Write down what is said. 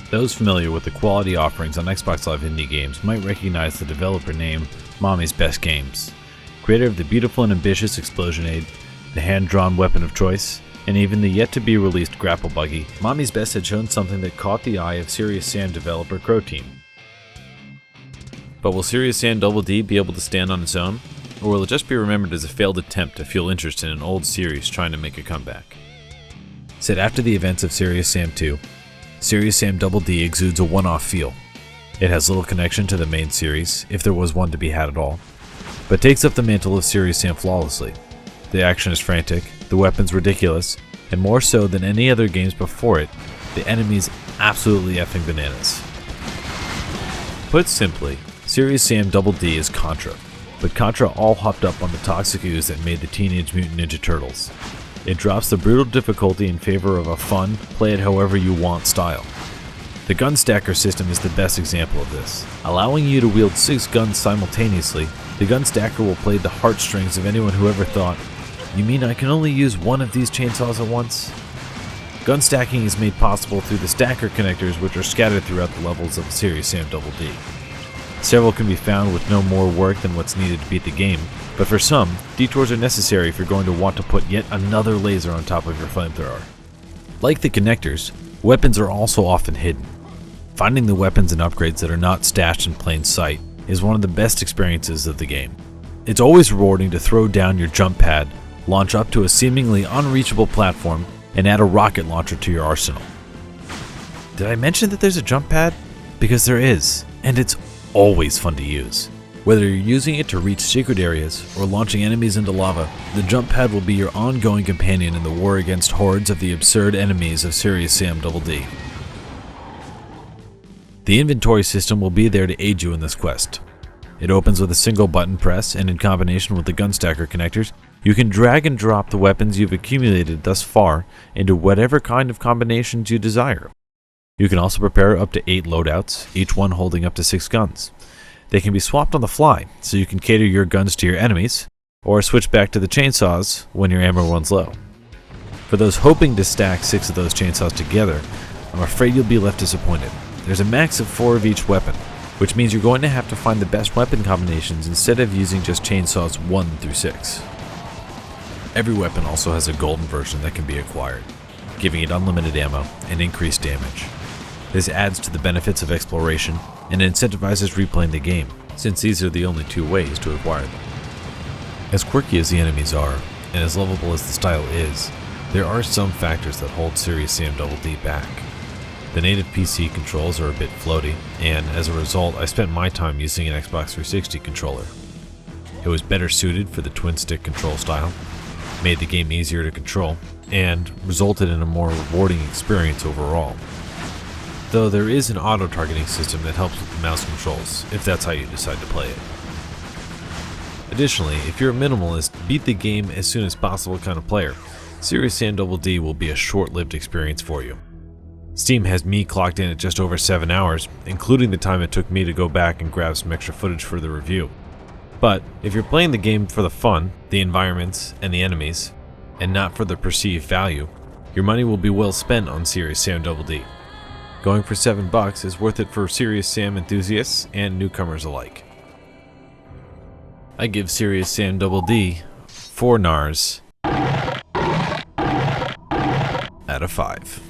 Those familiar with the quality offerings on Xbox Live Indie Games might recognize the developer name Mommy's Best Games, creator of the beautiful and ambitious Explosion Aid, the hand-drawn weapon of choice, and even the yet-to-be-released grapple buggy. Mommy's Best had shown something that caught the eye of Serious Sam developer Crow Team. But will Serious Sam Double D be able to stand on its own, or will it just be remembered as a failed attempt to fuel interest in an old series trying to make a comeback? Set after the events of Serious Sam 2, Serious Sam Double D exudes a one-off feel. It has little connection to the main series, if there was one to be had at all, but takes up the mantle of Serious Sam flawlessly. The action is frantic, the weapons ridiculous, and more so than any other games before it, the enemies absolutely effing bananas. Put simply, Serious Sam Double D is Contra, but Contra all hopped up on the toxic ooze that made the Teenage Mutant Ninja Turtles. It drops the brutal difficulty in favor of a fun, play it however you want style. The gun stacker system is the best example of this. Allowing you to wield 6 guns simultaneously, the gun stacker will play the heartstrings of anyone who ever thought, "You mean I can only use one of these chainsaws at once?" Gun stacking is made possible through the stacker connectors, which are scattered throughout the levels of Serious Sam Double D. Several can be found with no more work than what's needed to beat the game, but for some, detours are necessary if you're going to want to put yet another laser on top of your flamethrower. Like the connectors, weapons are also often hidden. Finding the weapons and upgrades that are not stashed in plain sight is one of the best experiences of the game. It's always rewarding to throw down your jump pad, launch up to a seemingly unreachable platform, and add a rocket launcher to your arsenal. Did I mention that there's a jump pad? Because there is, and it's always fun to use. Whether you're using it to reach secret areas or launching enemies into lava, the jump pad will be your ongoing companion in the war against hordes of the absurd enemies of Serious Sam Double D. The inventory system will be there to aid you in this quest. It opens with a single button press, and in combination with the gun stacker connectors, you can drag and drop the weapons you've accumulated thus far into whatever kind of combinations you desire. You can also prepare up to 8 loadouts, each one holding up to 6 guns. They can be swapped on the fly, so you can cater your guns to your enemies, or switch back to the chainsaws when your ammo runs low. For those hoping to stack 6 of those chainsaws together, I'm afraid you'll be left disappointed. There's a max of 4 of each weapon, which means you're going to have to find the best weapon combinations instead of using just chainsaws 1 through 6. Every weapon also has a golden version that can be acquired, giving it unlimited ammo and increased damage. This adds to the benefits of exploration and incentivizes replaying the game, since these are the only 2 ways to acquire them. As quirky as the enemies are, and as lovable as the style is, there are some factors that hold Serious Sam Double D back. The native PC controls are a bit floaty, and as a result I spent my time using an Xbox 360 controller. It was better suited for the twin-stick control style, made the game easier to control, and resulted in a more rewarding experience overall. Though there is an auto-targeting system that helps with the mouse controls, if that's how you decide to play it. Additionally, if you're a minimalist, beat the game as soon as possible kind of player, Serious Sam Double D will be a short-lived experience for you. Steam has me clocked in at just over 7 hours, including the time it took me to go back and grab some extra footage for the review. But if you're playing the game for the fun, the environments, and the enemies, and not for the perceived value, your money will be well spent on Serious Sam Double D. Going for $7 is worth it for Serious Sam enthusiasts and newcomers alike. I give Serious Sam Double D 4 NARS out of 5.